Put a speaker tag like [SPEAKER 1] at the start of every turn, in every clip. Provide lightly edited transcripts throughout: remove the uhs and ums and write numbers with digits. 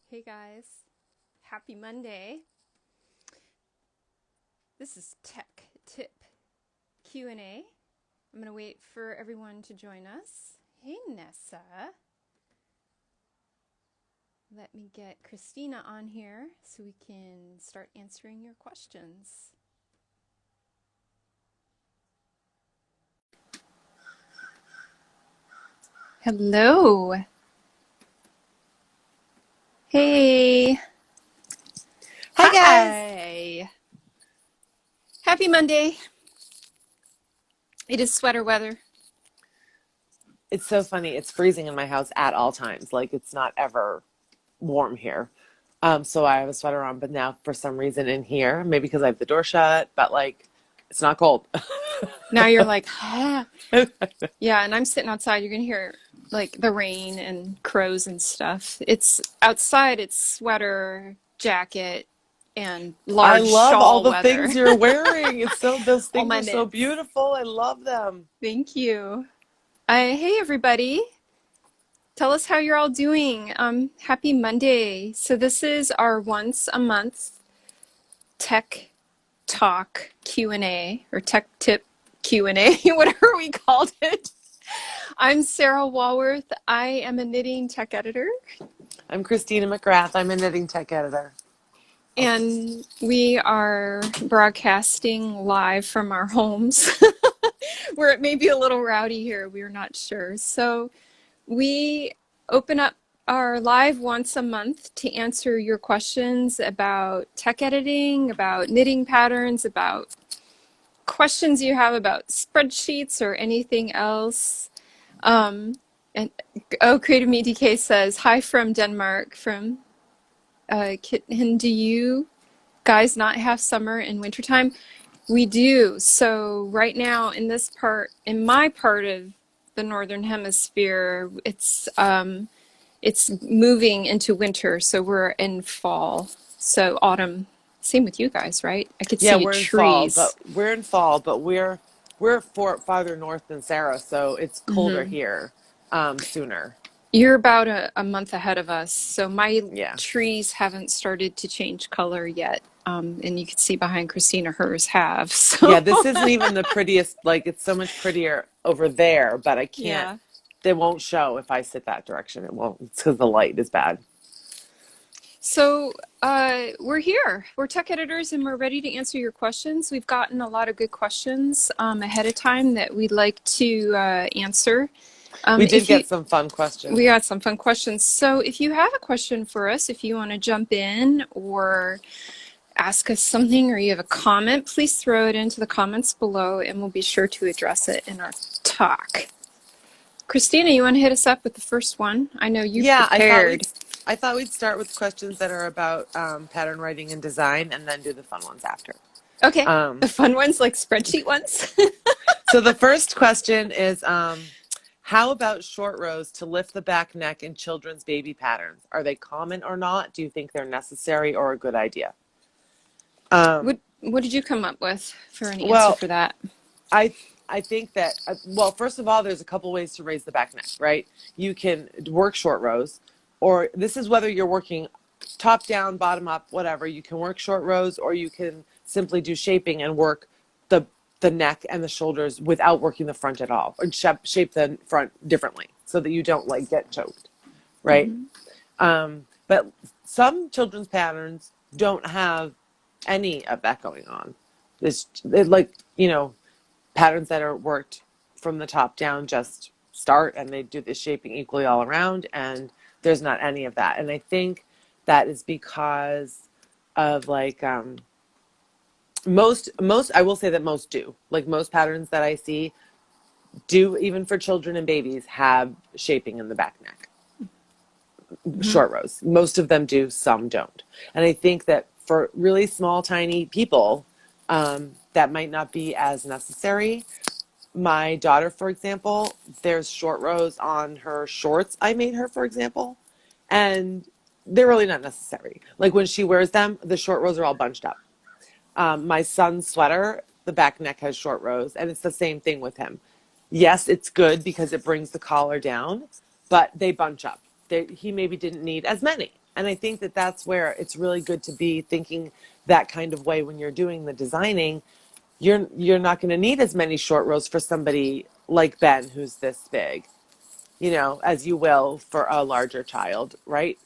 [SPEAKER 1] Hey guys, happy Monday. This is Tech Tip Q&A. I'm going to wait for everyone to join us. Hey Nessa. Let me get Christina on here so we can start answering your questions. Hello. Hey.
[SPEAKER 2] Hi guys.
[SPEAKER 1] Hi. Happy Monday. It is sweater weather.
[SPEAKER 2] It's so funny. It's freezing in my house at all times. Like it's not ever warm here. So I have a sweater on, but now for some reason in here, maybe because I have the door shut, but like it's not cold.
[SPEAKER 1] Now you're like, ah. Yeah, and I'm sitting outside. You're gonna hear like the rain and crows and stuff. It's outside, it's sweater, jacket, and
[SPEAKER 2] I
[SPEAKER 1] large
[SPEAKER 2] love all
[SPEAKER 1] shawl
[SPEAKER 2] the
[SPEAKER 1] weather.
[SPEAKER 2] things you're wearing. Those
[SPEAKER 1] All
[SPEAKER 2] things
[SPEAKER 1] my
[SPEAKER 2] are so
[SPEAKER 1] knits.
[SPEAKER 2] beautiful. I love them.
[SPEAKER 1] Thank you. Hey everybody. Tell us how you're all doing. Happy Monday. So this is our once a month tech talk Q&A or tech tip Q&A, whatever we called it. I'm Sarah Walworth. I am a knitting tech editor.
[SPEAKER 2] I'm Christina McGrath. I'm a knitting tech editor.
[SPEAKER 1] And we are broadcasting live from our homes where it may be a little rowdy here. We're not sure. So we open up our live once a month to answer your questions about tech editing, about knitting patterns, about questions you have about spreadsheets or anything else. Um, and Creative Me DK says, hi from Denmark, from Kitten. Do you guys not have summer and wintertime? We do. So right now in my part of the northern hemisphere, it's moving into winter, so we're in fall. So autumn. Same with you guys, right? I could
[SPEAKER 2] Yeah,
[SPEAKER 1] see your
[SPEAKER 2] we're in fall,
[SPEAKER 1] trees.
[SPEAKER 2] but we're farther north than Sarah, so it's colder here sooner.
[SPEAKER 1] You're about a month ahead of us, so my
[SPEAKER 2] Yeah.
[SPEAKER 1] trees haven't started to change color yet. And you can see behind Christina, hers have.
[SPEAKER 2] Yeah,
[SPEAKER 1] So
[SPEAKER 2] this isn't even the prettiest, like it's so much prettier over there, but I can't,
[SPEAKER 1] yeah.
[SPEAKER 2] they won't show if I sit that direction. It won't. It's because the light is bad.
[SPEAKER 1] So we're here. We're tech editors and we're ready to answer your questions. We've gotten a lot of good questions ahead of time that we'd like to answer.
[SPEAKER 2] We did
[SPEAKER 1] If you
[SPEAKER 2] get some fun
[SPEAKER 1] We
[SPEAKER 2] questions.
[SPEAKER 1] got some fun questions. So if you have a question for us, if you want to jump in or ask us something or you have a comment, please throw it into the comments below and we'll be sure to address it in our talk. Christina, you want to hit us up with the first one? I know you
[SPEAKER 2] Yeah,
[SPEAKER 1] prepared.
[SPEAKER 2] I thought we'd start with questions that are about pattern writing and design and then do the fun ones after.
[SPEAKER 1] Okay,
[SPEAKER 2] Um,
[SPEAKER 1] the fun ones like spreadsheet ones.
[SPEAKER 2] so the first question is, how about short rows to lift the back neck in children's baby patterns? Are they common or not? Do you think they're necessary or a good idea? Um,
[SPEAKER 1] What did you come up with for an answer
[SPEAKER 2] well,
[SPEAKER 1] for that?
[SPEAKER 2] I I think that well, first of all, there's a couple ways to raise the back neck, right? You can work short rows, or this is whether you're working top down, bottom up, whatever. You can work short rows, or you can simply do shaping and work the the neck and the shoulders without working the front at all, or shape the front differently so that you don't like get choked, right?
[SPEAKER 1] Mm-hmm.
[SPEAKER 2] But some children's patterns don't have any of that going on. Like patterns that are worked from the top down just start and they do the shaping equally all around, and there's not any of that. And I think that is because of like most I will say that most do, like most patterns that I see do, even for children and babies, have shaping in the back neck.
[SPEAKER 1] Mm-hmm.
[SPEAKER 2] Short rows, most of them do, some don't. And I think that for really small tiny people, that might not be as necessary. My daughter, for example, there's short rows on her shorts I made her, for example, and they're really not necessary. Like when she wears them, the short rows are all bunched up. My son's sweater, the back neck has short rows, and it's the same thing with him. Yes, it's good because it brings the collar down, but they bunch up. he maybe didn't need as many. And I think that that's where it's really good to be thinking that kind of way when you're doing the designing. You're not going to need as many short rows for somebody like Ben, who's this big, as you will for a larger child, right?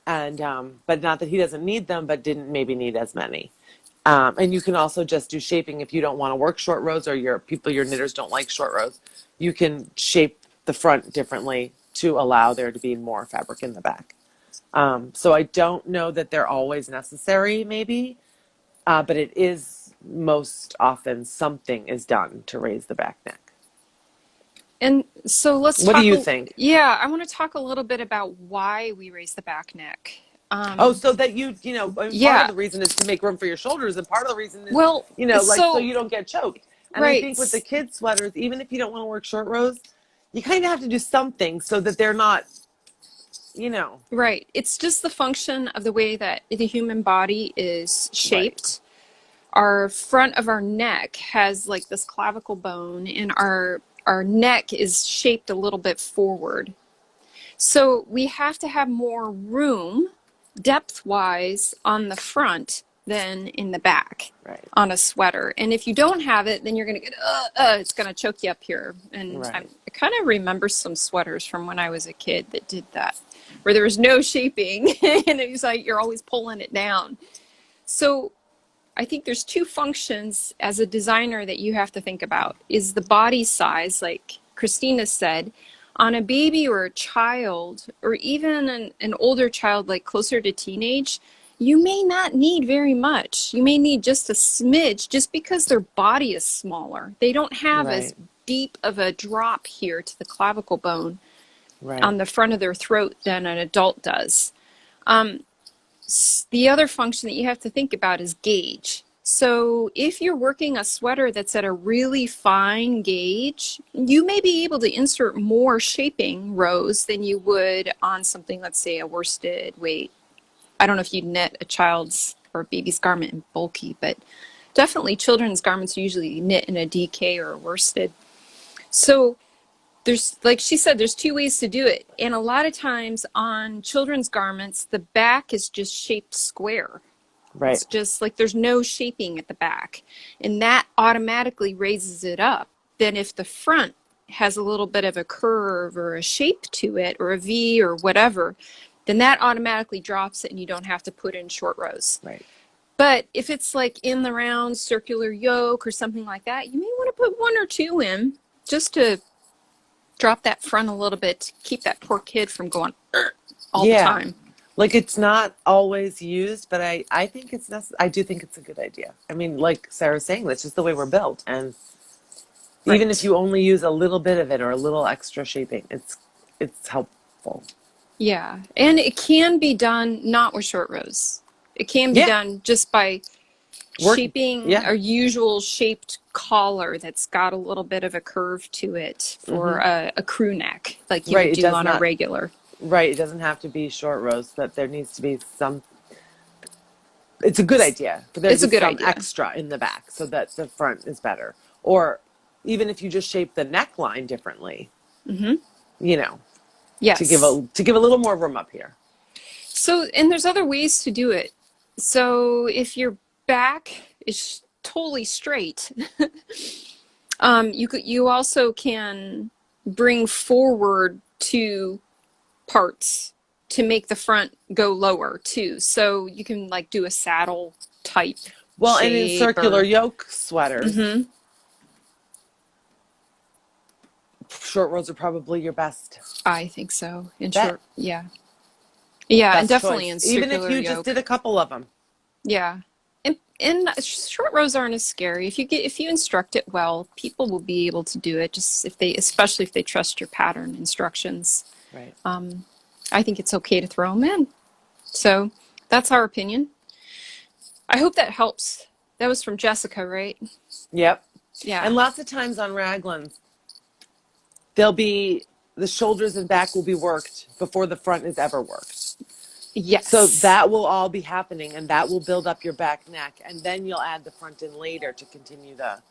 [SPEAKER 2] And but not that he doesn't need them, but didn't maybe need as many. And you can also just do shaping if you don't want to work short rows, or your knitters don't like short rows. You can shape the front differently to allow there to be more fabric in the back. So I don't know that they're always necessary, maybe, but it is most often something is done to raise the back neck.
[SPEAKER 1] And so let's
[SPEAKER 2] What do
[SPEAKER 1] talk,
[SPEAKER 2] you think?
[SPEAKER 1] yeah, I want to talk a little bit about why we raise the back neck.
[SPEAKER 2] Oh, so that and part of
[SPEAKER 1] Yeah,
[SPEAKER 2] the reason is to make room for your shoulders, and part of the reason is,
[SPEAKER 1] well,
[SPEAKER 2] like so
[SPEAKER 1] so,
[SPEAKER 2] you don't get choked. And I
[SPEAKER 1] right,
[SPEAKER 2] think with the kids' sweaters, even if you don't want to work short rows, you kind of have to do something so that they're not, you know,
[SPEAKER 1] right. It's just the function of the way that the human body is
[SPEAKER 2] right,
[SPEAKER 1] shaped. Our front of our neck has like this clavicle bone, and our neck is shaped a little bit forward. So we have to have more room depth wise on the front than in the back
[SPEAKER 2] right,
[SPEAKER 1] on a sweater. And if you don't have it, then you're going to get, it's going to choke you up here. And I
[SPEAKER 2] right,
[SPEAKER 1] kind of remember some sweaters from when I was a kid that did that, where there was no shaping and it was like you're always pulling it down. So I think there's two functions as a designer that you have to think about is the body size, like Christina said, on a baby or a child, or even an older child, like closer to teenage, you may not need very much. You may need just a smidge just because their body is smaller. They don't have as
[SPEAKER 2] right,
[SPEAKER 1] deep of a drop here to the clavicle bone
[SPEAKER 2] right,
[SPEAKER 1] on the front of their throat than an adult does. The other function that you have to think about is gauge. So if you're working a sweater that's at a really fine gauge, you may be able to insert more shaping rows than you would on something, let's say a worsted weight. I don't know if you knit a child's or a baby's garment in bulky, but definitely children's garments are usually knit in a DK or a worsted. So there's, like she said, there's two ways to do it. And a lot of times on children's garments, the back is just shaped square.
[SPEAKER 2] right,
[SPEAKER 1] It's just like there's no shaping at the back. And that automatically raises it up. Then if the front has a little bit of a curve or a shape to it or a V or whatever, then that automatically drops it and you don't have to put in short rows.
[SPEAKER 2] right.
[SPEAKER 1] But if it's like in the round circular yoke or something like that, you may want to put one or two in just to drop that front a little bit to keep that poor kid from going all the
[SPEAKER 2] Yeah.
[SPEAKER 1] time.
[SPEAKER 2] Like it's not always used, but I think it's I do think it's a good idea. I mean, like Sarah's saying, that's just the way we're built. And even if
[SPEAKER 1] Right.
[SPEAKER 2] you only use a little bit of it or a little extra shaping, it's helpful.
[SPEAKER 1] Yeah. And it can be done not with short rows. It can be
[SPEAKER 2] Yeah.
[SPEAKER 1] done just by
[SPEAKER 2] Work.
[SPEAKER 1] shaping
[SPEAKER 2] Yeah.
[SPEAKER 1] a usual shaped collar that's got a little bit of a curve to it for
[SPEAKER 2] Hmm.
[SPEAKER 1] a crew neck, like you
[SPEAKER 2] Right.
[SPEAKER 1] would
[SPEAKER 2] It
[SPEAKER 1] do
[SPEAKER 2] does
[SPEAKER 1] on a
[SPEAKER 2] not.
[SPEAKER 1] regular.
[SPEAKER 2] Right. It doesn't have to be short rows, but there needs to be some. It's a good idea, but there
[SPEAKER 1] It's a
[SPEAKER 2] just
[SPEAKER 1] good
[SPEAKER 2] some
[SPEAKER 1] idea.
[SPEAKER 2] extra in the back so that the front is better. Or even if you just shape the neckline differently, you know,
[SPEAKER 1] Yes.
[SPEAKER 2] to give a little more room up here.
[SPEAKER 1] So, and there's other ways to do it. So if your back is totally straight, you also can bring forward two parts to make the front go lower too. So you can like do a saddle type
[SPEAKER 2] Well, and in
[SPEAKER 1] shape
[SPEAKER 2] circular
[SPEAKER 1] or
[SPEAKER 2] yoke sweaters, short rows are probably your best
[SPEAKER 1] I think so. In
[SPEAKER 2] bet,
[SPEAKER 1] short, yeah. Yeah, and
[SPEAKER 2] best
[SPEAKER 1] definitely
[SPEAKER 2] choice.
[SPEAKER 1] in
[SPEAKER 2] Even if
[SPEAKER 1] circular
[SPEAKER 2] you just did
[SPEAKER 1] yoke.
[SPEAKER 2] a couple of them.
[SPEAKER 1] Yeah. And short rows aren't as scary. If you instruct it well, people will be able to do it just if they especially if they trust your pattern instructions.
[SPEAKER 2] Right.
[SPEAKER 1] I think it's okay to throw them in. So, that's our opinion. I hope that helps. That was from Jessica, right?
[SPEAKER 2] Yep.
[SPEAKER 1] Yeah.
[SPEAKER 2] And lots of times on raglans, they'll be the shoulders and back will be worked before the front is ever worked. So
[SPEAKER 1] Yes.
[SPEAKER 2] that will all be happening and that will build up your back neck and then you'll add the front in later to continue the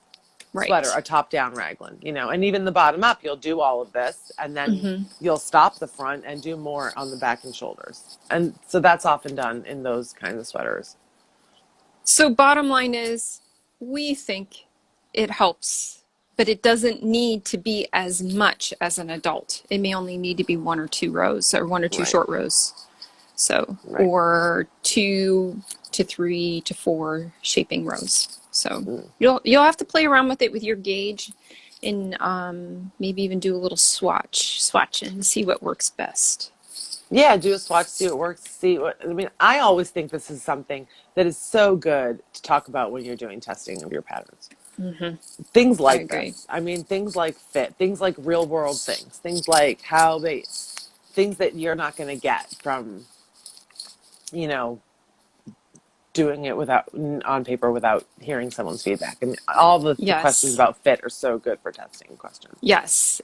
[SPEAKER 2] sweater,
[SPEAKER 1] Right.
[SPEAKER 2] a top-down raglan, you know, and even the bottom up, you'll do all of this, and then
[SPEAKER 1] Hmm.
[SPEAKER 2] you'll stop the front and do more on the back and shoulders. And so that's often done in those kinds of sweaters.
[SPEAKER 1] So bottom line is, we think it helps, but it doesn't need to be as much as an adult. It may only need to be one or two rows or one or two
[SPEAKER 2] Right,
[SPEAKER 1] short rows. So,
[SPEAKER 2] right.
[SPEAKER 1] or 2 to 3 to 4 shaping rows. So
[SPEAKER 2] Mm.
[SPEAKER 1] you'll have to play around with it with your gauge, and maybe even do a little swatch and see what works best.
[SPEAKER 2] Yeah, do a swatch, see what works, see what, I mean, I always think this is something that is so good to talk about when you're doing testing of your patterns.
[SPEAKER 1] Hmm.
[SPEAKER 2] Things
[SPEAKER 1] I
[SPEAKER 2] like
[SPEAKER 1] agree.
[SPEAKER 2] this. I mean, things like fit, things like real world things, things like how they, things that you're not going to get from, you know, doing it without on paper without hearing someone's feedback. And all the questions
[SPEAKER 1] Yes.
[SPEAKER 2] about fit are so good for testing questions.
[SPEAKER 1] Yes.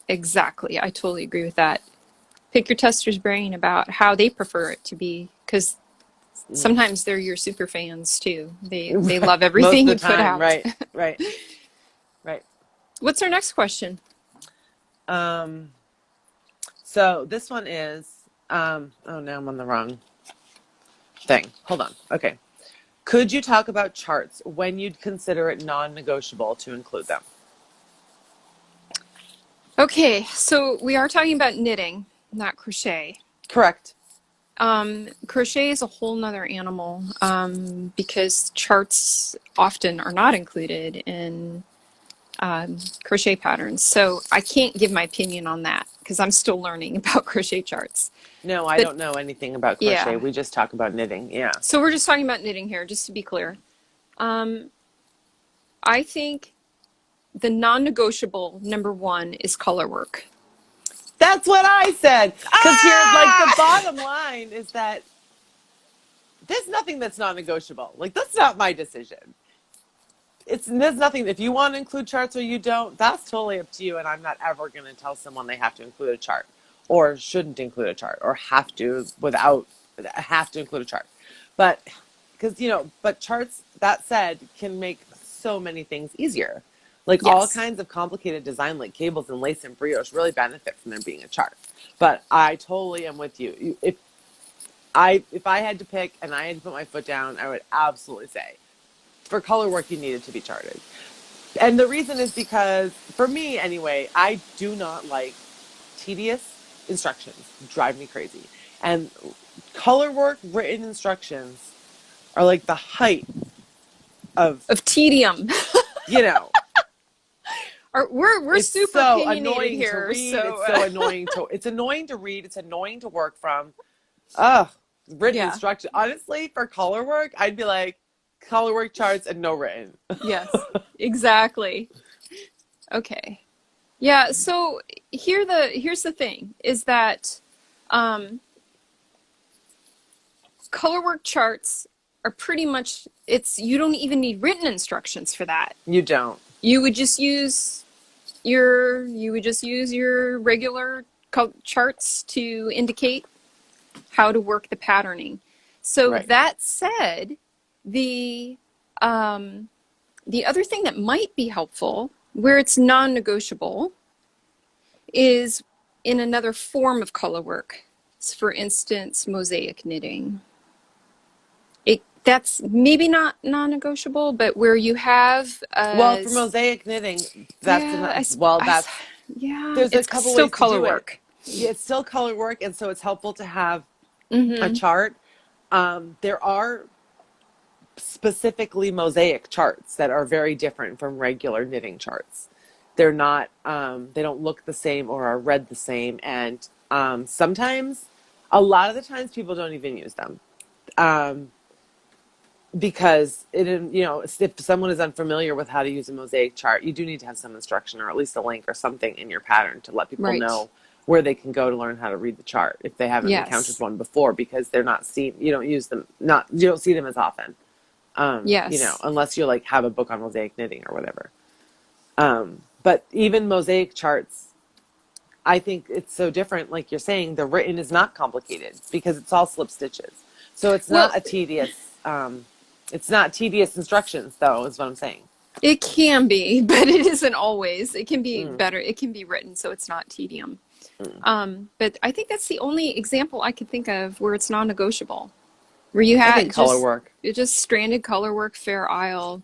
[SPEAKER 1] Exactly. I totally agree with that. Pick your tester's brain about how they prefer it to be, because sometimes they're your super fans too. They love
[SPEAKER 2] Most of
[SPEAKER 1] everything
[SPEAKER 2] the
[SPEAKER 1] you put
[SPEAKER 2] time,
[SPEAKER 1] out.
[SPEAKER 2] right, right, right.
[SPEAKER 1] What's our next question?
[SPEAKER 2] Um, so this one is, oh, now I'm on the wrong thing. Hold on. Okay. Could you talk about charts when you'd consider it non-negotiable to include them?
[SPEAKER 1] Okay, so we are talking about knitting, not crochet.
[SPEAKER 2] Correct.
[SPEAKER 1] Crochet is a whole nother animal, because charts often are not included in crochet patterns. So I can't give my opinion on that because I'm still learning about crochet charts.
[SPEAKER 2] No, I
[SPEAKER 1] But
[SPEAKER 2] don't know anything about crochet.
[SPEAKER 1] yeah,
[SPEAKER 2] We just talk about knitting. Yeah.
[SPEAKER 1] so we're just talking about knitting here, just to be clear. Um, I think the non-negotiable number one is color work.
[SPEAKER 2] That's what I said. Because here, like, the
[SPEAKER 1] Ah!
[SPEAKER 2] bottom line is that there's nothing that's not negotiable. Like, that's not my decision. There's nothing. If you want to include charts or you don't, that's totally up to you. And I'm not ever going to tell someone they have to include a chart, or shouldn't include a chart, or have to include a chart. But because but charts, that said, can make so many things easier. Like all
[SPEAKER 1] Yes.
[SPEAKER 2] kinds of complicated design, like cables and lace and brioche, really benefit from there being a chart. But I totally am with you. If I had to pick and I had to put my foot down, I would absolutely say for color work, you need it to be charted. And the reason is because, for me anyway, I do not like tedious instructions. Drive me crazy. And color work written instructions are like the height of,
[SPEAKER 1] Of tedium.
[SPEAKER 2] you know,
[SPEAKER 1] We're
[SPEAKER 2] it's
[SPEAKER 1] super
[SPEAKER 2] so
[SPEAKER 1] opinionated
[SPEAKER 2] annoying to
[SPEAKER 1] here,
[SPEAKER 2] read.
[SPEAKER 1] so
[SPEAKER 2] It's so annoying it's annoying to read. It's annoying to work from. Ugh, written
[SPEAKER 1] yeah.
[SPEAKER 2] instruction. Honestly, for color work, I'd be like color work charts and no written.
[SPEAKER 1] Yes. Exactly. Okay. Yeah, so here's the thing is that um, color work charts are pretty much, it's you don't even need written instructions for that.
[SPEAKER 2] You don't.
[SPEAKER 1] You would just use your regular charts to indicate how to work the patterning. So
[SPEAKER 2] Right.
[SPEAKER 1] that said, the um, the other thing that might be helpful, where it's non-negotiable, is in another form of color work. So for instance, mosaic knitting. That's maybe not non-negotiable, but where you have
[SPEAKER 2] Well, for mosaic knitting, that's
[SPEAKER 1] yeah,
[SPEAKER 2] an, well, that's
[SPEAKER 1] yeah,
[SPEAKER 2] there's a
[SPEAKER 1] it's
[SPEAKER 2] couple
[SPEAKER 1] still
[SPEAKER 2] ways to
[SPEAKER 1] color
[SPEAKER 2] do it.
[SPEAKER 1] work.
[SPEAKER 2] Yeah, it's still color work, and so it's helpful to have a
[SPEAKER 1] Mm-hmm.
[SPEAKER 2] chart. There are specifically mosaic charts that are very different from regular knitting charts. They're not, they don't look the same or are read the same, and sometimes, a lot of the times, people don't even use them. Um, because if someone is unfamiliar with how to use a mosaic chart, you do need to have some instruction or at least a link or something in your pattern to let people
[SPEAKER 1] Right.
[SPEAKER 2] know where they can go to learn how to read the chart if they haven't encountered
[SPEAKER 1] Yes.
[SPEAKER 2] one before, because they're not seen. You don't use them, not you don't see them as often.
[SPEAKER 1] Yes.
[SPEAKER 2] Unless you like have a book on mosaic knitting or whatever. But even mosaic charts, I think it's so different. Like you're saying, the written is not complicated because it's all slip stitches. So it's
[SPEAKER 1] Well,
[SPEAKER 2] not a tedious, it's not tedious instructions though, is what I'm saying.
[SPEAKER 1] It can be, but it isn't always. It can be
[SPEAKER 2] Mm,
[SPEAKER 1] better. It can be written so it's not tedium.
[SPEAKER 2] mm.
[SPEAKER 1] But I think that's the only example I could think of where it's non-negotiable, where you
[SPEAKER 2] I think
[SPEAKER 1] had
[SPEAKER 2] color work.
[SPEAKER 1] just stranded color work, Fair Isle.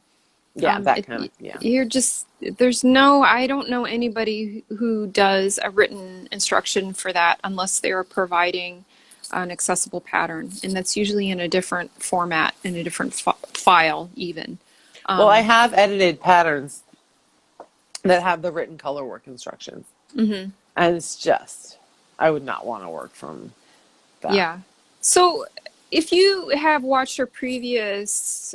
[SPEAKER 2] Yeah, that kind of,
[SPEAKER 1] It,
[SPEAKER 2] yeah.
[SPEAKER 1] you're just there's no. I don't know anybody who does a written instruction for that unless they are providing an accessible pattern, and that's usually in a different format, in a different file, even.
[SPEAKER 2] Well, I have edited patterns that have the written color work instructions. And it's just, I would not want to work from that.
[SPEAKER 1] Yeah. So if you have watched our previous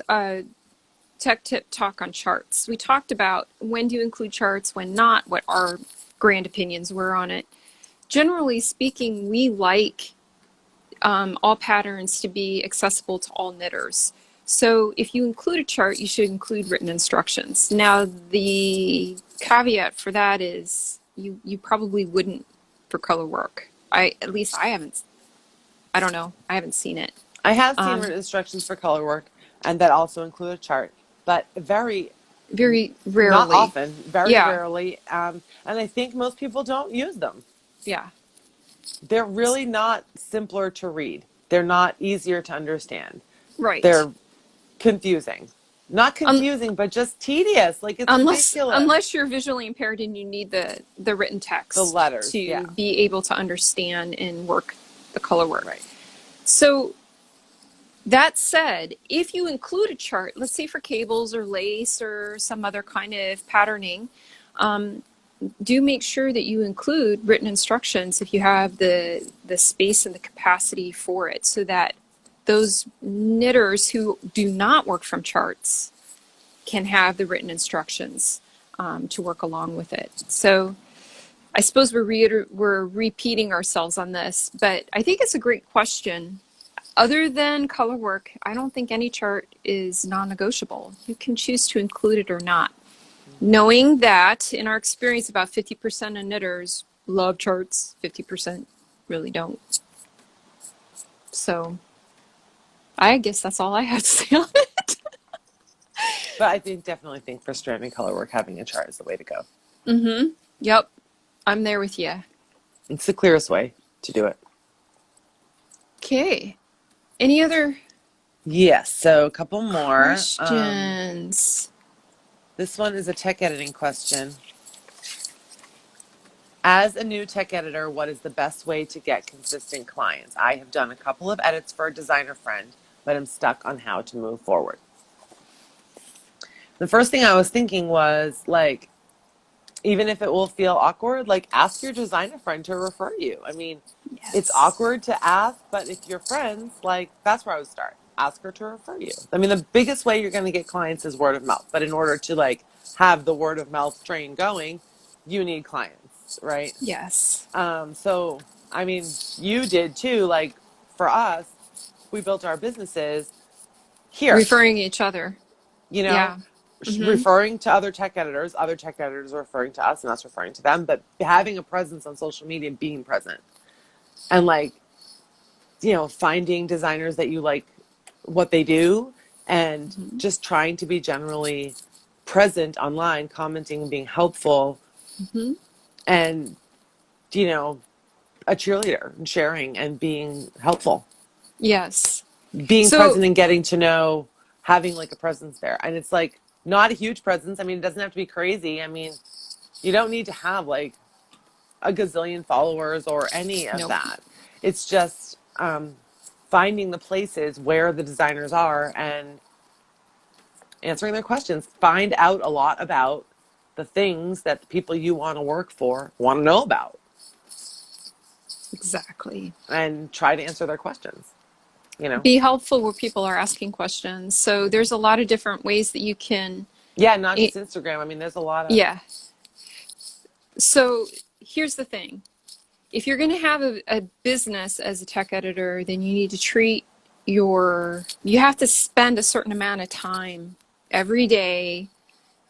[SPEAKER 1] tech tip talk on charts, we talked about when do you include charts, when not, what our grand opinions were on it. Generally speaking, we like all patterns to be accessible to all knitters. So if you include a chart, you should include written instructions. Now, the caveat for that is you probably wouldn't for color work. At least I haven't. I don't know. I haven't seen it.
[SPEAKER 2] I have seen
[SPEAKER 1] Um,
[SPEAKER 2] written instructions for color work, and that also include a chart, but
[SPEAKER 1] very
[SPEAKER 2] not
[SPEAKER 1] rarely.
[SPEAKER 2] often, very
[SPEAKER 1] Yeah.
[SPEAKER 2] rarely. And I think most people don't use them.
[SPEAKER 1] Yeah.
[SPEAKER 2] They're really not simpler to read. They're not easier to understand.
[SPEAKER 1] Right.
[SPEAKER 2] They're confusing. Not
[SPEAKER 1] Un-
[SPEAKER 2] confusing, but just tedious. Like it's ridiculous.
[SPEAKER 1] unless you're visually impaired and you need the written
[SPEAKER 2] The
[SPEAKER 1] text
[SPEAKER 2] letters,
[SPEAKER 1] to
[SPEAKER 2] yeah.
[SPEAKER 1] be able to understand and work the color work.
[SPEAKER 2] Right.
[SPEAKER 1] So that said, if you include a chart, let's say for cables or lace or some other kind of patterning, do make sure that you include written instructions if you have the space and the capacity for it, so that those knitters who do not work from charts can have the written instructions to work along with it. So I suppose we're repeating ourselves on this, but I think it's a great question. Other than color work, I don't think any chart is non-negotiable. You can choose to include it or not. Knowing that, in our experience, about 50% of knitters love charts, 50% really don't. So I guess that's all I have to say on it.
[SPEAKER 2] But I think definitely think for stranding color work, having a chart is the way to go.
[SPEAKER 1] Yep, I'm there with you.
[SPEAKER 2] It's the clearest way to do it.
[SPEAKER 1] Okay. Any other
[SPEAKER 2] Yes, so a couple more.
[SPEAKER 1] questions?
[SPEAKER 2] This one is a tech editing question. As a new tech editor, what is the best way to get consistent clients? I have done a couple of edits for a designer friend, but I'm stuck on how to move forward. The first thing I was thinking was like, even if it will feel awkward, like ask your designer friend to refer you. I mean, it's
[SPEAKER 1] Yes.
[SPEAKER 2] awkward to ask, but if you're friends, like that's where I would start. Ask her to refer you. I mean, the biggest way you're going to get clients is word of mouth. But in order to like have the word of mouth train going, you need clients, right?
[SPEAKER 1] Yes.
[SPEAKER 2] So I mean, you did too. Like for us, we built our businesses here,
[SPEAKER 1] Referring each other.
[SPEAKER 2] you know,
[SPEAKER 1] Yeah. Mm-hmm.
[SPEAKER 2] referring to other tech editors referring to us and us referring to them, but having a presence on social media, being present and like, finding designers that you like what they do and
[SPEAKER 1] Mm-hmm.
[SPEAKER 2] just trying to be generally present online, commenting, being helpful
[SPEAKER 1] Mm-hmm.
[SPEAKER 2] and, you know, a cheerleader and sharing and being helpful,
[SPEAKER 1] Yes.
[SPEAKER 2] being
[SPEAKER 1] So
[SPEAKER 2] present and getting to know, having like a presence there. And it's like not a huge presence. I mean, it doesn't have to be crazy. I mean, you don't need to have like a gazillion followers or any of
[SPEAKER 1] nope.
[SPEAKER 2] that. It's just finding the places where the designers are and answering their questions. Find out a lot about the things that the people you want to work for want to know about
[SPEAKER 1] Exactly.
[SPEAKER 2] and try to answer their questions, you know?
[SPEAKER 1] Be helpful where people are asking questions. So there's a lot of different ways that you can.
[SPEAKER 2] Yeah, not
[SPEAKER 1] It,
[SPEAKER 2] just Instagram. I mean, there's a lot of.
[SPEAKER 1] yeah. So here's the thing. If you're going to have a business as a tech editor, then you need to you have to spend a certain amount of time every day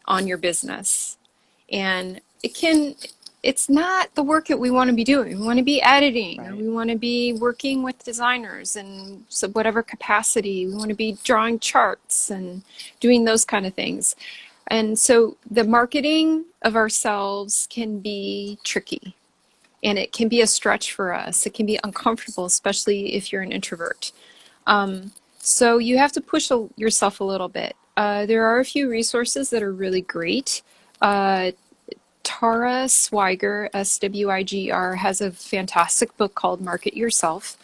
[SPEAKER 1] on your business. And it's not the work that we want to be doing. We want to be editing, or
[SPEAKER 2] Right.
[SPEAKER 1] we want to be working with designers and so whatever capacity. We want to be drawing charts and doing those kind of things. And so the marketing of ourselves can be tricky and it can be a stretch for us. It can be uncomfortable, especially if you're an introvert. So you have to push yourself a little bit. There are a few resources that are really great. Uh, Tara Swigert, Swigr, has a fantastic book called Market Yourself.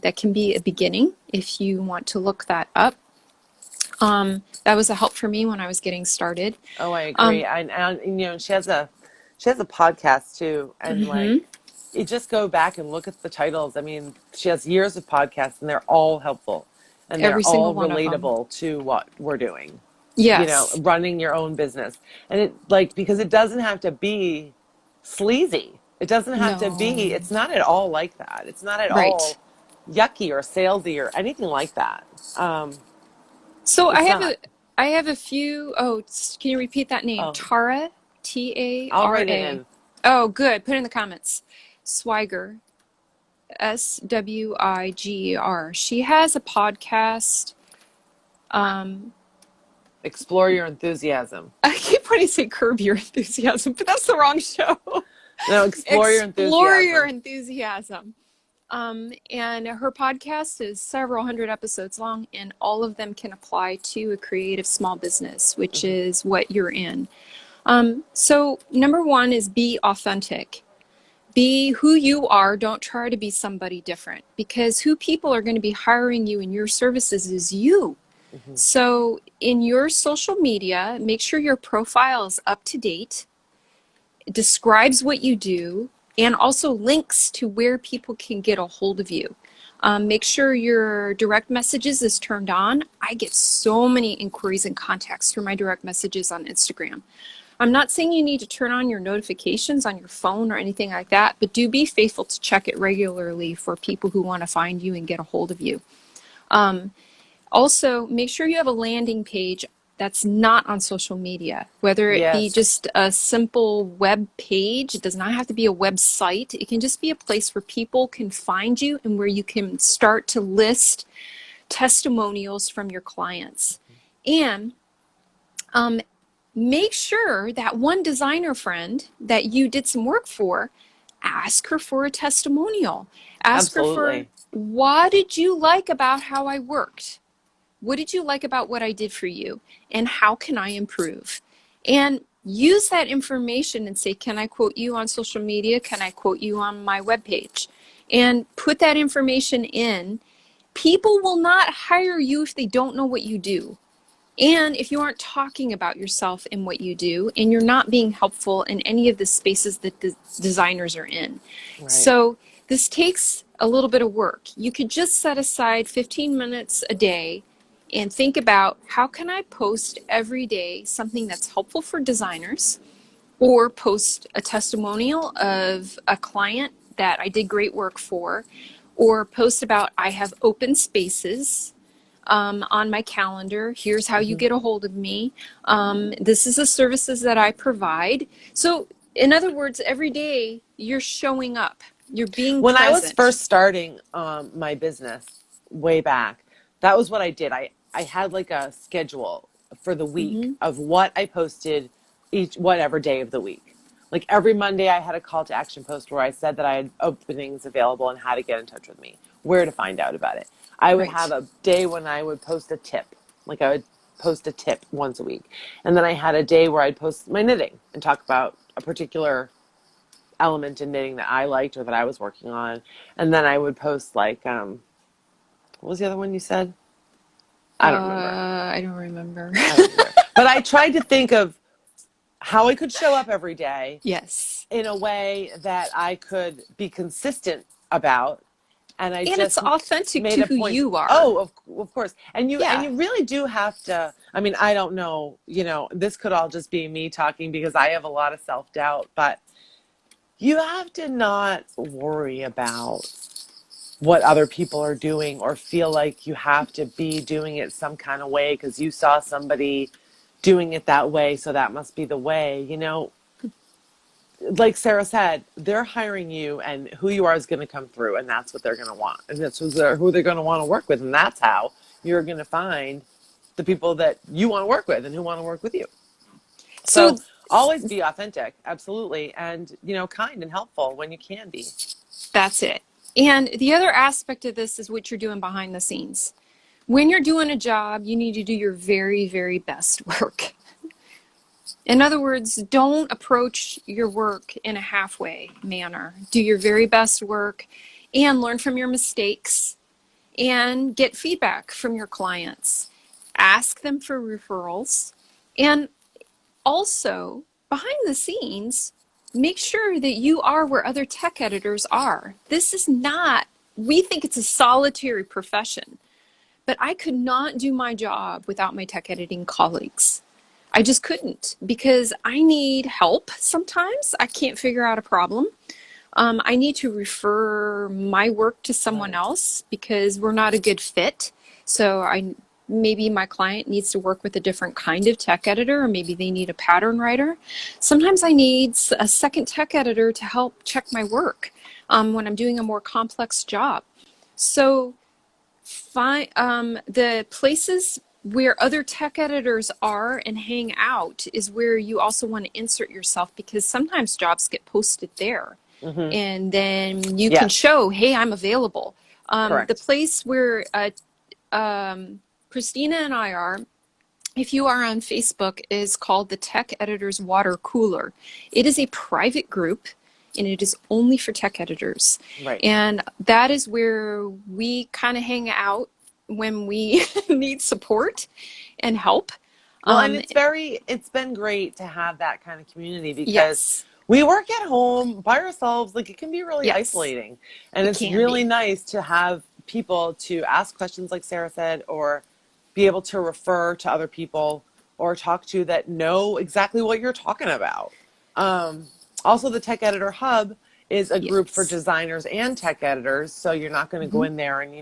[SPEAKER 1] That can be a beginning if you want to look that up. That was a help for me when I was getting started.
[SPEAKER 2] Oh, I agree.
[SPEAKER 1] Um,
[SPEAKER 2] And she has a podcast too, and
[SPEAKER 1] mhm.
[SPEAKER 2] like you just go back and look at the titles. I mean, she has years of podcasts, and they're all helpful, and they're
[SPEAKER 1] Every single
[SPEAKER 2] all
[SPEAKER 1] one of them.
[SPEAKER 2] relatable to what we're doing.
[SPEAKER 1] Yes.
[SPEAKER 2] Running your own business, and it like because it doesn't have to be sleazy. It doesn't have to be.
[SPEAKER 1] No.
[SPEAKER 2] It's not at all like that. It's not at
[SPEAKER 1] Right.
[SPEAKER 2] all yucky or salesy or anything like that.
[SPEAKER 1] So
[SPEAKER 2] It's not.
[SPEAKER 1] I have a few. Oh, can you repeat that name?
[SPEAKER 2] Oh,
[SPEAKER 1] Tara, T A
[SPEAKER 2] I'll
[SPEAKER 1] R
[SPEAKER 2] write it
[SPEAKER 1] A.
[SPEAKER 2] in.
[SPEAKER 1] Oh, good. Put it in the comments. Swigger, Swigr. She has a podcast. Um,
[SPEAKER 2] Explore your enthusiasm.
[SPEAKER 1] I keep wanting to say Curb Your Enthusiasm, but that's the wrong show.
[SPEAKER 2] No, explore your
[SPEAKER 1] Explore Your
[SPEAKER 2] enthusiasm.
[SPEAKER 1] Enthusiasm. And her podcast is several hundred episodes long, and all of them can apply to a creative small business, which
[SPEAKER 2] Hmm.
[SPEAKER 1] is what you're in. So, number one is be authentic. Be who you are. Don't try to be somebody different because who people are going to be hiring you in your services is you.
[SPEAKER 2] Hmm.
[SPEAKER 1] So, in your social media, make sure your profile is up to date, describes what you do, and also links to where people can get a hold of you. Make sure your direct messages is turned on. I get so many inquiries and contacts through my direct messages on Instagram. I'm not saying you need to turn on your notifications on your phone or anything like that, but do be faithful to check it regularly for people who want to find you and get a hold of you. Also, make sure you have a landing page that's not on social media, whether it be
[SPEAKER 2] Yes.
[SPEAKER 1] just a simple web page. It does not have to be a website. It can just be a place where people can find you and where you can start to list testimonials from your clients. And um, make sure that one designer friend that you did some work for, ask her for a testimonial. Ask her for,
[SPEAKER 2] Absolutely.
[SPEAKER 1] what did you like about how I worked? What did you like about what I did for you? And how can I improve? And use that information and say, can I quote you on social media? Can I quote you on my webpage? And put that information in. People will not hire you if they don't know what you do. And if you aren't talking about yourself and what you do, and you're not being helpful in any of the spaces that the designers are in.
[SPEAKER 2] Right.
[SPEAKER 1] So this takes a little bit of work. You could just set aside 15 minutes a day and think about how can I post every day something that's helpful for designers, or post a testimonial of a client that I did great work for, or post about I have open spaces on my calendar. Here's how you
[SPEAKER 2] Hmm.
[SPEAKER 1] get a hold of me. This is the services that I provide. So, in other words, every day you're showing up, you're being
[SPEAKER 2] When I was
[SPEAKER 1] present.
[SPEAKER 2] first starting my business way back, that was what I did. I had like a schedule for the week
[SPEAKER 1] Hmm.
[SPEAKER 2] of what I posted each whatever day of the week. Like every Monday, I had a call to action post where I said that I had openings available and how to get in touch with me, where to find out about it. I would have
[SPEAKER 1] Right.
[SPEAKER 2] a day when I would post a tip, like I would post a tip once a week. And then I had a day where I'd post my knitting and talk about a particular element in knitting that I liked or that I was working on. And then I would post like what was the other one you said? I don't remember.
[SPEAKER 1] I don't remember.
[SPEAKER 2] I don't either. But I tried to think of how I could show up every day
[SPEAKER 1] Yes.
[SPEAKER 2] in a way that I could be consistent about. And I
[SPEAKER 1] And it's
[SPEAKER 2] just
[SPEAKER 1] authentic
[SPEAKER 2] made
[SPEAKER 1] to
[SPEAKER 2] a
[SPEAKER 1] who
[SPEAKER 2] point.
[SPEAKER 1] you are.
[SPEAKER 2] Oh, of course. And
[SPEAKER 1] Yeah.
[SPEAKER 2] you really do have to. I mean, I don't know. This could all just be me talking because I have a lot of self doubt. But you have to not worry about what other people are doing or feel like you have to be doing it some kind of way because you saw somebody doing it that way, so that must be the way. Like Sarah said, they're hiring you, and who you are is going to come through, and that's what they're going to want, and that's who they're going to want to work with, and that's how you're going to find the people that you want to work with and who want to work with you.
[SPEAKER 1] So
[SPEAKER 2] So always be authentic, absolutely, and kind and helpful when you can be.
[SPEAKER 1] that's it. And the other aspect of this is what you're doing behind the scenes. When you're doing a job, you need to do your very, very best work. In other words, don't approach your work in a halfway manner. Do your very best work and learn from your mistakes and get feedback from your clients. Ask them for referrals. And also, behind the scenes, make sure that you are where other tech editors are. This is not, we think it's a solitary profession, but I could not do my job without my tech editing colleagues. I just couldn't because I need help sometimes. I can't figure out a problem. I need to refer my work to someone
[SPEAKER 2] Right.
[SPEAKER 1] else because we're not a good fit. So maybe my client needs to work with a different kind of tech editor, or maybe they need a pattern writer. Sometimes I need a second tech editor to help check my work when I'm doing a more complex job. So the places where other tech editors are and hang out is where you also want to insert yourself because sometimes jobs get posted there.
[SPEAKER 2] Hmm.
[SPEAKER 1] And then you can
[SPEAKER 2] Yes,
[SPEAKER 1] show, hey, I'm available. The
[SPEAKER 2] correct.
[SPEAKER 1] place where Christina and I are, if you are on Facebook, is called the Tech Editors Water Cooler. It is a private group and it is only for tech editors.
[SPEAKER 2] Right.
[SPEAKER 1] And that is where we kind of hang out when we need support and help.
[SPEAKER 2] Well, and
[SPEAKER 1] Um,
[SPEAKER 2] it's been great to have that kind of community because
[SPEAKER 1] yes,
[SPEAKER 2] we work at home by ourselves. Like it can be really
[SPEAKER 1] yes,
[SPEAKER 2] isolating. And
[SPEAKER 1] it
[SPEAKER 2] it's
[SPEAKER 1] can
[SPEAKER 2] really
[SPEAKER 1] be.
[SPEAKER 2] nice to have people to ask questions like Sarah said, or be able to refer to other people or talk to that know exactly what you're talking about. Um, Also, the Tech Editor Hub is a group for
[SPEAKER 1] Yes.
[SPEAKER 2] designers and tech editors. So you're not going to go
[SPEAKER 1] Hmm.
[SPEAKER 2] in there and,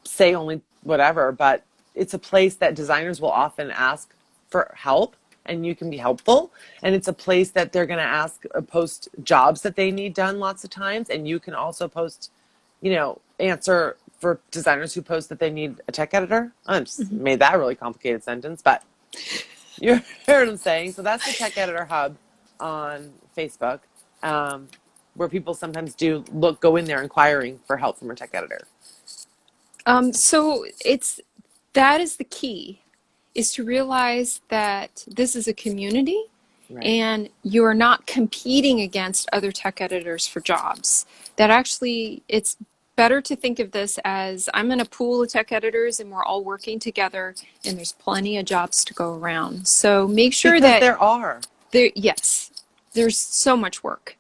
[SPEAKER 2] say only whatever, but it's a place that designers will often ask for help and you can be helpful. And it's a place that they're going to ask, post jobs that they need done lots of times. And you can also post, answer for designers who post that they need a tech editor. I just
[SPEAKER 1] Hmm.
[SPEAKER 2] made that a really complicated sentence, but you heard what I'm saying. So that's the Tech Editor Hub on Facebook, where people sometimes do go in there inquiring for help from a tech editor.
[SPEAKER 1] So that is the key, is to realize that this is a community
[SPEAKER 2] Right.
[SPEAKER 1] and you are not competing against other tech editors for jobs. That actually, it's better to think of this as I'm in a pool of tech editors and we're all working together and there's plenty of jobs to go around. So make sure
[SPEAKER 2] Because
[SPEAKER 1] that
[SPEAKER 2] there are.
[SPEAKER 1] yes, there's so much work.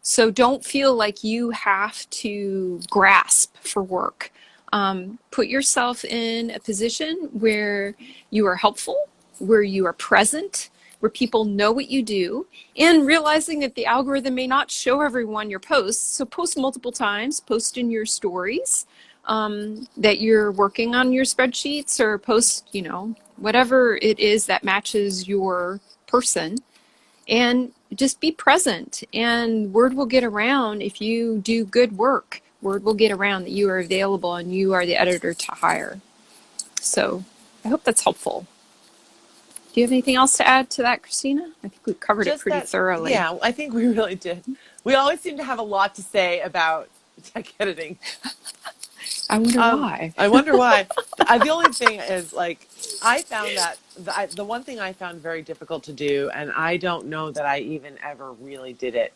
[SPEAKER 1] So don't feel like you have to grasp for work. Put yourself in a position where you are helpful, where you are present, where people know what you do, and realizing that the algorithm may not show everyone your posts. So post multiple times, post in your stories that you're working on your spreadsheets, or post, whatever it is that matches your person, and just be present, and word will get around. If you do good work, word will get around that you are available and you are the editor to hire. So I hope that's helpful. Do you have anything else to add to that, Christina? I think we covered it
[SPEAKER 2] Just
[SPEAKER 1] pretty
[SPEAKER 2] that,
[SPEAKER 1] thoroughly.
[SPEAKER 2] yeah, I think we really did. We always seem to have a lot to say about tech editing.
[SPEAKER 1] I wonder why.
[SPEAKER 2] I wonder why. The only thing is, like, I found that the one thing I found very difficult to do, and I don't know that I even ever really did it.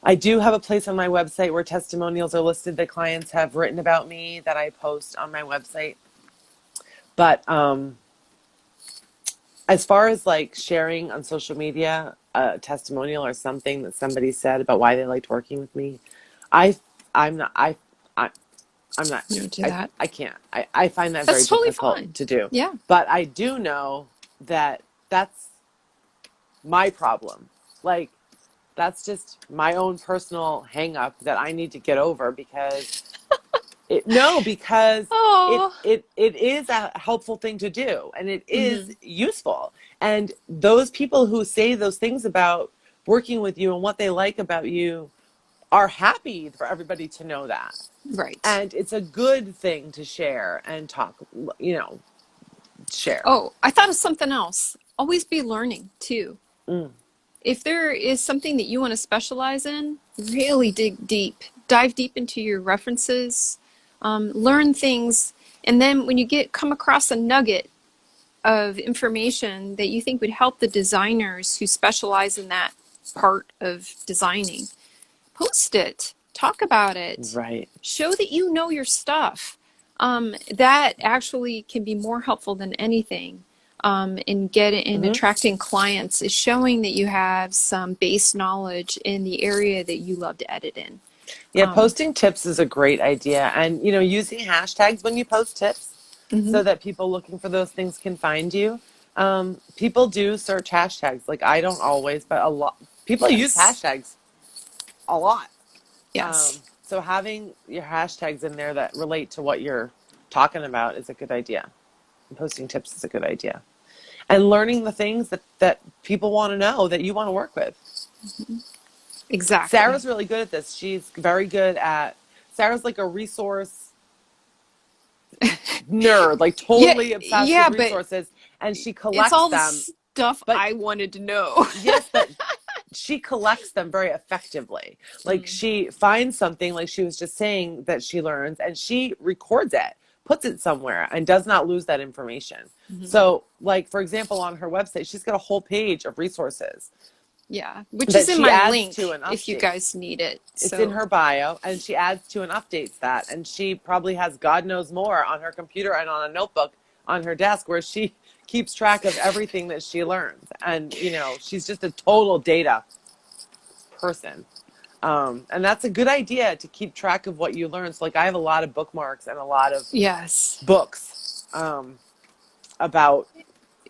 [SPEAKER 2] I do have a place on my website where testimonials are listed that clients have written about me that I post on my website. But as far as like sharing on social media a testimonial or something that somebody said about why they liked working with me, I I'm not I I'm not
[SPEAKER 1] You don't do
[SPEAKER 2] I
[SPEAKER 1] that.
[SPEAKER 2] I can't. I find that very
[SPEAKER 1] That's totally
[SPEAKER 2] difficult
[SPEAKER 1] fine.
[SPEAKER 2] to do.
[SPEAKER 1] Yeah.
[SPEAKER 2] But I do know that that's my problem. Like that's just my own personal hang up that I need to get over because because
[SPEAKER 1] Oh.
[SPEAKER 2] it is a helpful thing to do and it is
[SPEAKER 1] Mm-hmm.
[SPEAKER 2] useful. And those people who say those things about working with you and what they like about you are happy for everybody to know that.
[SPEAKER 1] Right.
[SPEAKER 2] And it's a good thing to share and talk, share.
[SPEAKER 1] Oh, I thought of something else. always be learning too.
[SPEAKER 2] Mm.
[SPEAKER 1] If there is something that you want to specialize in, really dig deep. Dive deep into your references, learn things, and then when you come across a nugget of information that you think would help the designers who specialize in that part of designing, post it, talk about it,
[SPEAKER 2] Right.
[SPEAKER 1] show that you know your stuff. That actually can be more helpful than anything in
[SPEAKER 2] Hmm.
[SPEAKER 1] attracting clients, is showing that you have some base knowledge in the area that you love to edit in.
[SPEAKER 2] Yeah, posting tips is a great idea. And, using hashtags when you post tips
[SPEAKER 1] Mhm.
[SPEAKER 2] so that people looking for those things can find you. People do search hashtags. Like, I don't always, but a lot. People use
[SPEAKER 1] Yes.
[SPEAKER 2] hashtags a lot.
[SPEAKER 1] Yes.
[SPEAKER 2] So having your hashtags in there that relate to what you're talking about is a good idea. And posting tips is a good idea. And learning the things that people want to know that you want to work with.
[SPEAKER 1] Exactly.
[SPEAKER 2] Sarah's really good at this. Sarah's like a resource nerd, like
[SPEAKER 1] Yeah,
[SPEAKER 2] totally obsessed with
[SPEAKER 1] yeah, but
[SPEAKER 2] resources, and she
[SPEAKER 1] it's
[SPEAKER 2] collects
[SPEAKER 1] all the
[SPEAKER 2] them.
[SPEAKER 1] stuff
[SPEAKER 2] But
[SPEAKER 1] I wanted to know.
[SPEAKER 2] yes, but she collects them very effectively. Like
[SPEAKER 1] Mm,
[SPEAKER 2] she finds something, like she was just saying, that she learns, and she records it, puts it somewhere, and does not lose that information.
[SPEAKER 1] mhm.
[SPEAKER 2] So, like for example, on her website, she's got a whole page of resources
[SPEAKER 1] Yeah, which is
[SPEAKER 2] that
[SPEAKER 1] in
[SPEAKER 2] she
[SPEAKER 1] my
[SPEAKER 2] adds to
[SPEAKER 1] link
[SPEAKER 2] and
[SPEAKER 1] if you
[SPEAKER 2] updates.
[SPEAKER 1] guys need it.
[SPEAKER 2] It's in
[SPEAKER 1] So,
[SPEAKER 2] her bio, and she adds to and updates that. And she probably has God knows more on her computer and on a notebook on her desk where she keeps track of everything that she learns. And, she's just a total data person. And that's a good idea to keep track of what you learn. So, like, I have a lot of bookmarks and a lot of
[SPEAKER 1] yes.
[SPEAKER 2] books about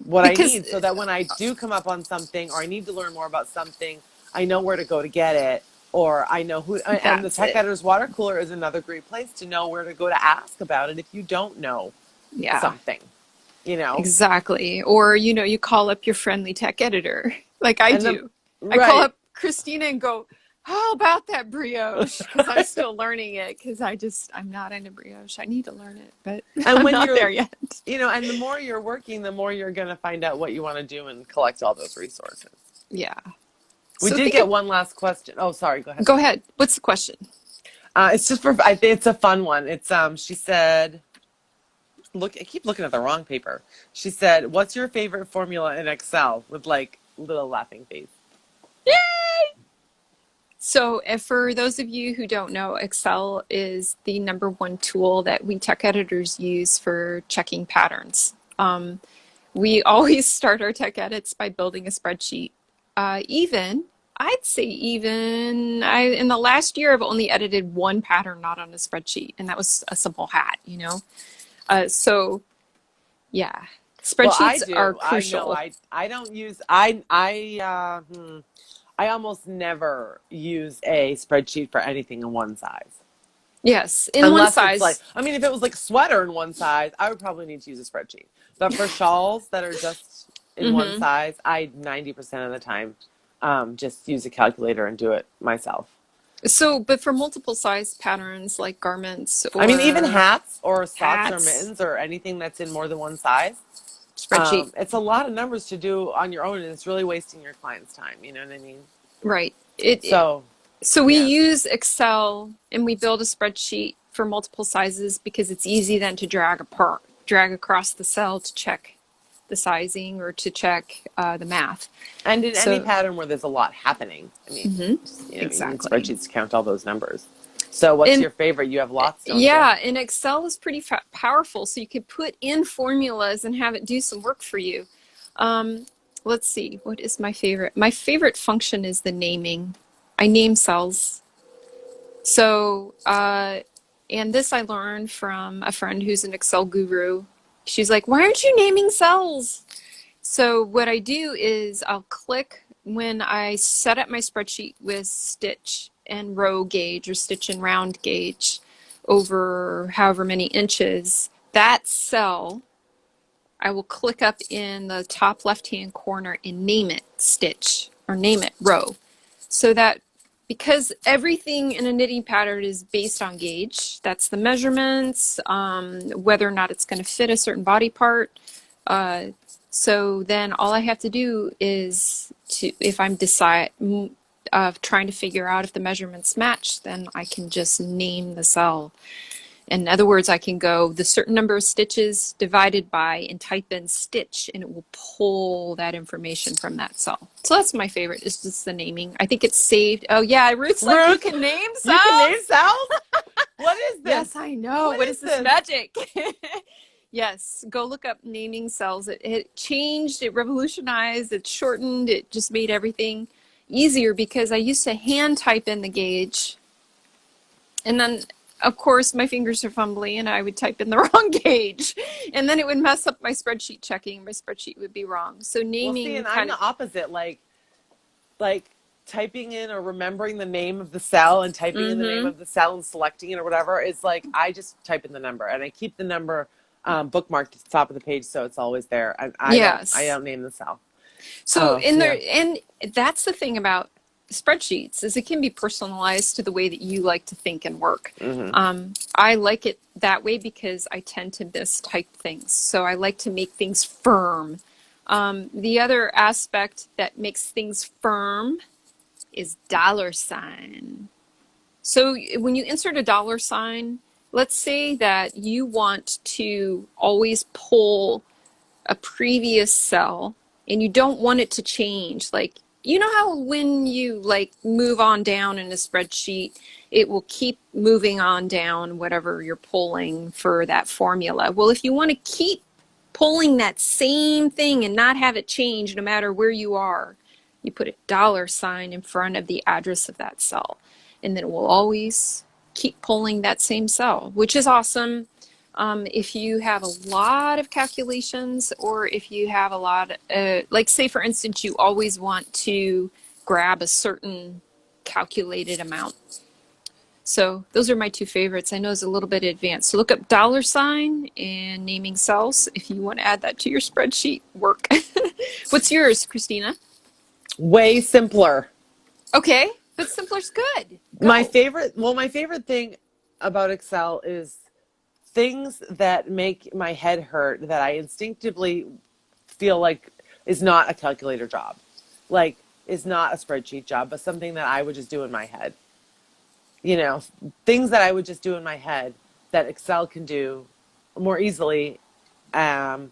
[SPEAKER 2] what I
[SPEAKER 1] Because
[SPEAKER 2] need, so that when I do come up on something or I need to learn more about something, I know where to go to get it, or I know who. And the
[SPEAKER 1] that's
[SPEAKER 2] Tech
[SPEAKER 1] it.
[SPEAKER 2] Editor's Water Cooler is another great place to know where to go to ask about it if you don't know
[SPEAKER 1] Yeah,
[SPEAKER 2] something, you know.
[SPEAKER 1] exactly. Or, you call up your friendly tech editor, like I
[SPEAKER 2] And the
[SPEAKER 1] do. I call
[SPEAKER 2] right,
[SPEAKER 1] up Christina and go, how about that brioche? Because I'm still learning it because I'm not into brioche. I need to learn it, but
[SPEAKER 2] and
[SPEAKER 1] I'm
[SPEAKER 2] when
[SPEAKER 1] not there
[SPEAKER 2] you're,
[SPEAKER 1] yet.
[SPEAKER 2] and the more you're working, the more you're going to find out what you want to do and collect all those resources.
[SPEAKER 1] Yeah.
[SPEAKER 2] We
[SPEAKER 1] So
[SPEAKER 2] did
[SPEAKER 1] think
[SPEAKER 2] get
[SPEAKER 1] of,
[SPEAKER 2] one last question. Oh, sorry. Go ahead.
[SPEAKER 1] go ahead. What's the question?
[SPEAKER 2] It's just for. I think it's a fun one. It's She said, I keep looking at the wrong paper. She said, "What's your favorite formula in Excel?" With like little laughing face.
[SPEAKER 1] So, if for those of you who don't know, Excel is the number one tool that we tech editors use for checking patterns. We always start our tech edits by building a spreadsheet. I'd say in the last year, I've only edited one pattern not on a spreadsheet, and that was a simple hat. So, yeah,
[SPEAKER 2] Well, I
[SPEAKER 1] spreadsheets are
[SPEAKER 2] do. I know.
[SPEAKER 1] crucial.
[SPEAKER 2] I don't use. I almost never use a spreadsheet for anything in one size.
[SPEAKER 1] Yes, in one
[SPEAKER 2] Unless it's like,
[SPEAKER 1] size.
[SPEAKER 2] I mean, if it was like a sweater in one size, I would probably need to use a spreadsheet. But for shawls that are just in one
[SPEAKER 1] Hmm.
[SPEAKER 2] size, I 90% of the time just use a calculator and do it myself.
[SPEAKER 1] So, but for multiple size patterns like garments
[SPEAKER 2] I mean, even
[SPEAKER 1] or
[SPEAKER 2] hats or socks or
[SPEAKER 1] hats,
[SPEAKER 2] mittens or anything that's in more than one size,
[SPEAKER 1] spreadsheet.
[SPEAKER 2] it's a lot of numbers to do on your own, and it's really wasting your client's time. You know what I mean?
[SPEAKER 1] Right.
[SPEAKER 2] So,
[SPEAKER 1] So we
[SPEAKER 2] yeah.
[SPEAKER 1] use Excel and we build a spreadsheet for multiple sizes because it's easy then to drag across the cell to check the sizing or to check the math.
[SPEAKER 2] And in any
[SPEAKER 1] So,
[SPEAKER 2] pattern where there's a lot happening, I mean,
[SPEAKER 1] mhm,
[SPEAKER 2] just, you need
[SPEAKER 1] exactly.
[SPEAKER 2] spreadsheets to count all those numbers. So, what's
[SPEAKER 1] And
[SPEAKER 2] your favorite? You have lots, don't you?
[SPEAKER 1] yeah, and Excel is pretty powerful. So you could put in formulas and have it do some work for you. Um, let's see, what is my favorite? My favorite function is the naming. I name cells. So, and this I learned from a friend who's an Excel guru. She's like, why aren't you naming cells? So, what I do is I'll click when I set up my spreadsheet with stitch and row gauge or stitch and round gauge over however many inches. That cell, I will click up in the top left hand corner and name it stitch or name it row. So that because everything in a knitting pattern is based on gauge, that's the measurements, whether or not it's going to fit a certain body part. So then all I have to do is if I'm trying to figure out if the measurements match, then I can just name the cell. In other words, I can go the certain number of stitches divided by and type in stitch, and it will pull that information from that cell. So that's my favorite, is just the naming. I think it's saved. Oh yeah, Ruth's like, you
[SPEAKER 2] Ruth,
[SPEAKER 1] can name
[SPEAKER 2] you can name
[SPEAKER 1] cells?
[SPEAKER 2] cells? What is this?
[SPEAKER 1] Yes, I know.
[SPEAKER 2] What
[SPEAKER 1] What
[SPEAKER 2] is
[SPEAKER 1] is this
[SPEAKER 2] this?
[SPEAKER 1] magic? Yes, go look up naming cells. It changed, it revolutionized, it shortened, it just made everything easier because I used to hand type in the gauge. And then, of course, my fingers are fumbly and I would type in the wrong gauge. And then it would mess up my spreadsheet checking. My spreadsheet would be wrong. So
[SPEAKER 2] Well, see,
[SPEAKER 1] naming
[SPEAKER 2] and I'm
[SPEAKER 1] kind of,
[SPEAKER 2] the opposite. Like typing in or remembering the name of the cell and typing in the name
[SPEAKER 1] mm-hmm.
[SPEAKER 2] of the cell and selecting it or whatever is like I just type in the number and I keep the number bookmarked at the top of the page so it's always there. And I
[SPEAKER 1] Yes.
[SPEAKER 2] don't name the cell.
[SPEAKER 1] So
[SPEAKER 2] Oh
[SPEAKER 1] in
[SPEAKER 2] yeah.
[SPEAKER 1] there, and that's the thing about spreadsheets is it can be personalized to the way that you like to think and work.
[SPEAKER 2] Hmm.
[SPEAKER 1] I like it that way because I tend to mistype things. So I like to make things firm. The other aspect that makes things firm is dollar sign. So when you insert a dollar sign, let's say that you want to always pull a previous cell and you don't want it to change. Like, you know how when you like move on down in a spreadsheet, it will keep moving on down whatever you're pulling for that formula. Well, if you want to keep pulling that same thing and not have it change no matter where you are, you put a dollar sign in front of the address of that cell. And then it will always keep pulling that same cell, which is awesome. If you have a lot of calculations or if you have a lot, like say for instance, you always want to grab a certain calculated amount. So those are my two favorites. I know it's a little bit advanced. So look up dollar sign and naming cells if you want to add that to your spreadsheet work. What's yours, Christina?
[SPEAKER 2] Way simpler.
[SPEAKER 1] Okay, but simpler's good.
[SPEAKER 2] My
[SPEAKER 1] Go.
[SPEAKER 2] favorite, well, my favorite thing about Excel is things that make my head hurt that I instinctively feel like is not a calculator job. Like is not a spreadsheet job, but something that I would just do in my head. You know, things that I would just do in my head that Excel can do more easily. Um,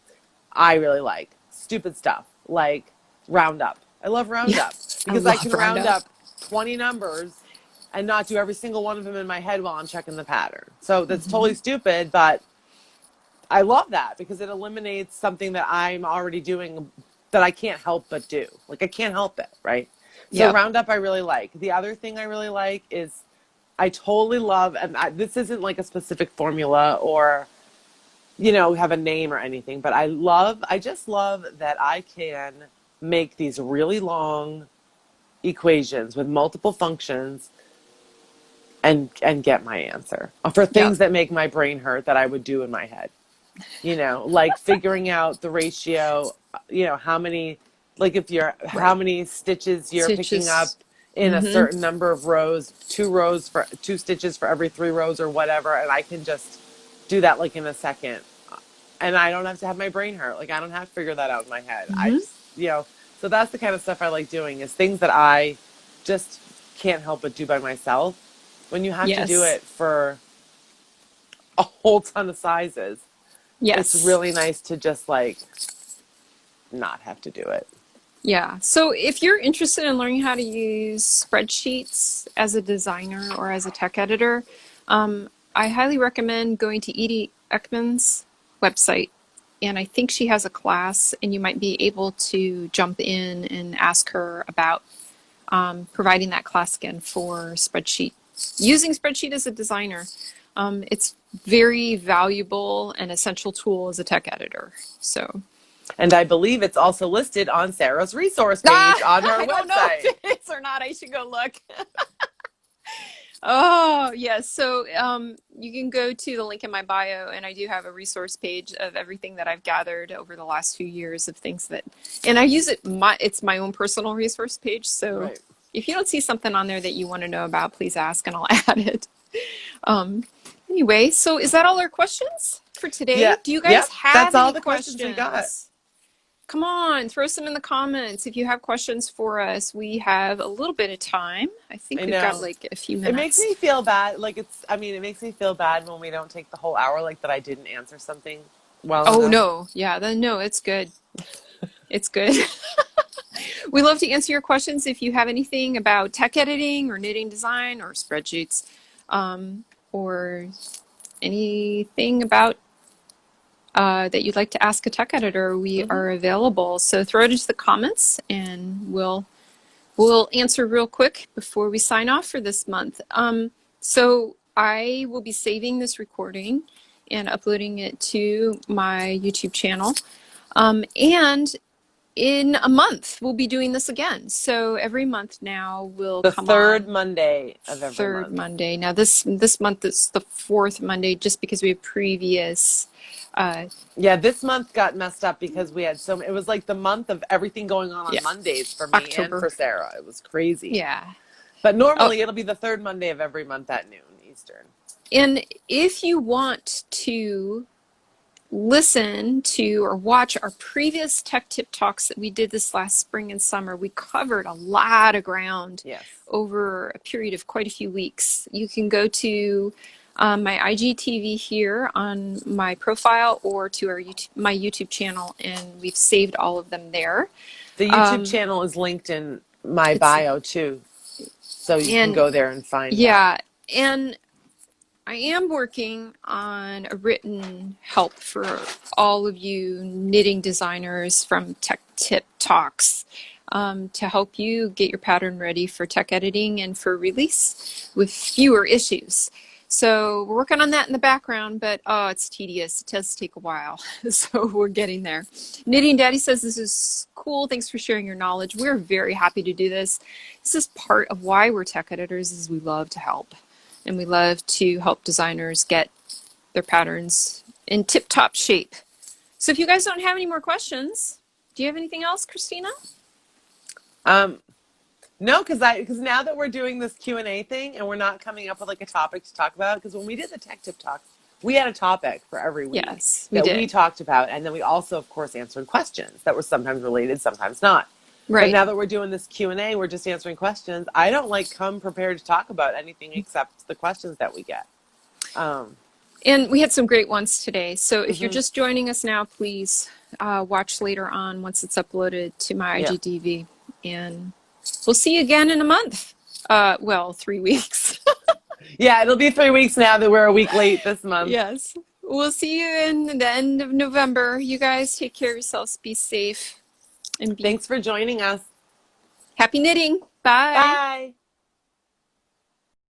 [SPEAKER 2] I really like stupid stuff like roundup. I love
[SPEAKER 1] Yeah,
[SPEAKER 2] roundup
[SPEAKER 1] I
[SPEAKER 2] because I
[SPEAKER 1] love
[SPEAKER 2] can round
[SPEAKER 1] Roundup.
[SPEAKER 2] up 20 numbers and not do every single one of them in my head while I'm checking the pattern. So that's totally
[SPEAKER 1] Hmm.
[SPEAKER 2] stupid, but I love that because it eliminates something that I'm already doing that I can't help but do. Like I can't help it, right? So
[SPEAKER 1] Yep.
[SPEAKER 2] roundup I really like. The other thing I really like is I totally love, and this isn't like a specific formula or have a name or anything, but I just love that I can make these really long equations with multiple functions and get my answer for
[SPEAKER 1] Yep.
[SPEAKER 2] things that make my brain hurt that I would do in my head. Like figuring out the ratio, how many, like if you're, how
[SPEAKER 1] Right.
[SPEAKER 2] many stitches you're picking up
[SPEAKER 1] Stitches.
[SPEAKER 2] in a
[SPEAKER 1] Mm-hmm.
[SPEAKER 2] certain number of rows, 2 rows for 2 stitches for every 3 rows or whatever. And I can just do that like in a second. And I don't have to have my brain hurt. Like I don't have to figure that out in my head. I
[SPEAKER 1] Mm-hmm.
[SPEAKER 2] just, so that's the kind of stuff I like doing is things that I just can't help but do by myself. When you have to do
[SPEAKER 1] Yes.
[SPEAKER 2] it for a whole ton of sizes, it's
[SPEAKER 1] Yes.
[SPEAKER 2] really nice to just like not have to do it.
[SPEAKER 1] Yeah. So if you're interested in learning how to use spreadsheets as a designer or as a tech editor, I highly recommend going to Edie Ekman's website. And I think she has a class, and you might be able to jump in and ask her about providing that class again for spreadsheet, using spreadsheet as a designer. It's very valuable and essential tool as a tech editor. So,
[SPEAKER 2] And I believe it's also listed on Sarah's resource page on her
[SPEAKER 1] I don't know
[SPEAKER 2] website.
[SPEAKER 1] if it is or not. I should go look. Oh, yes. So you can go to the link in my bio, and I do have a resource page of everything that I've gathered over the last few years of things that, and I use it, it's my own personal resource page. So
[SPEAKER 2] Right.
[SPEAKER 1] if you don't see something on there that you want to know about, please ask and I'll add it. Um, anyway, so is that all our questions for today?
[SPEAKER 2] Yeah.
[SPEAKER 1] Do you guys
[SPEAKER 2] Yep. That's
[SPEAKER 1] have
[SPEAKER 2] all
[SPEAKER 1] any
[SPEAKER 2] the questions we got.
[SPEAKER 1] questions? Come on, throw some in the comments if you have questions for us. We have a little bit of time. I think
[SPEAKER 2] I
[SPEAKER 1] we've got
[SPEAKER 2] know.
[SPEAKER 1] like a few
[SPEAKER 2] It makes
[SPEAKER 1] minutes.
[SPEAKER 2] me feel bad. Like I mean, it makes me feel bad when we don't take the whole hour, like that I didn't answer something well
[SPEAKER 1] Oh
[SPEAKER 2] enough.
[SPEAKER 1] no, yeah, then no, it's good. It's good. We love to answer your questions if you have anything about tech editing or knitting design or spreadsheets, or anything about that you'd like to ask a tech editor. We
[SPEAKER 2] Hmm.
[SPEAKER 1] are available. So throw it into the comments and we'll answer real quick before we sign off for this month. So I will be saving this recording and uploading it to my YouTube channel. And in a month, we'll be doing this again. So every month now will
[SPEAKER 2] The
[SPEAKER 1] come
[SPEAKER 2] third
[SPEAKER 1] on
[SPEAKER 2] Monday of every
[SPEAKER 1] third
[SPEAKER 2] month.
[SPEAKER 1] Monday. Now this month is the fourth Monday, just because we have previous. Uh,
[SPEAKER 2] Yeah, this month got messed up because we had it was like the month of everything going on
[SPEAKER 1] yeah,
[SPEAKER 2] Mondays for me and
[SPEAKER 1] October.
[SPEAKER 2] for Sarah. It was crazy.
[SPEAKER 1] Yeah.
[SPEAKER 2] But
[SPEAKER 1] Oh,
[SPEAKER 2] normally it'll be the third Monday of every month at noon Eastern.
[SPEAKER 1] and if you want to listen to or watch our previous tech tip talks that we did this last spring and summer, we covered a lot of ground
[SPEAKER 2] Yes.
[SPEAKER 1] over a period of quite a few weeks. You can go to my IGTV here on my profile or to my YouTube channel, and we've saved all of them there.
[SPEAKER 2] The YouTube
[SPEAKER 1] Um,
[SPEAKER 2] channel is linked in my
[SPEAKER 1] it's
[SPEAKER 2] bio too, so you can
[SPEAKER 1] and
[SPEAKER 2] go there and find that.
[SPEAKER 1] yeah, and I am working on a written help for all of you knitting designers from Tech Tip Talks, to help you get your pattern ready for tech editing and for release with fewer issues. So we're working on that in the background, but oh, it's tedious. It does take a while. So we're getting there. Knitting Daddy says this is cool. Thanks for sharing your knowledge. We're very happy to do this. This is part of why we're tech editors, is we love to help. And we love to help designers get their patterns in tip-top shape. So if you guys don't have any more questions, do you have anything else, Christina?
[SPEAKER 2] Um, no, because now that we're doing this Q&A thing and we're not coming up with like a topic to talk about, because when we did the Tech Tip Talks, we had a topic for every week
[SPEAKER 1] Yes, we
[SPEAKER 2] that we
[SPEAKER 1] did.
[SPEAKER 2] talked about, and then we also, of course, answered questions that were sometimes related, sometimes not. But
[SPEAKER 1] Right.
[SPEAKER 2] now that we're doing this Q&A, we're just answering questions. I don't like come prepared to talk about anything except the questions that we get. Um,
[SPEAKER 1] And we had some great ones today. So if you're
[SPEAKER 2] mhm.
[SPEAKER 1] just joining us now, please watch later on once it's uploaded to my
[SPEAKER 2] Yeah.
[SPEAKER 1] IGTV. And we'll see you again in a month. Well, 3 weeks.
[SPEAKER 2] Yeah, it'll be 3 weeks now that we're a week late this month.
[SPEAKER 1] Yes. We'll see you in the end of November. You guys take care of yourselves. Be safe and be
[SPEAKER 2] Thanks for joining us.
[SPEAKER 1] happy knitting. Bye.
[SPEAKER 2] Bye.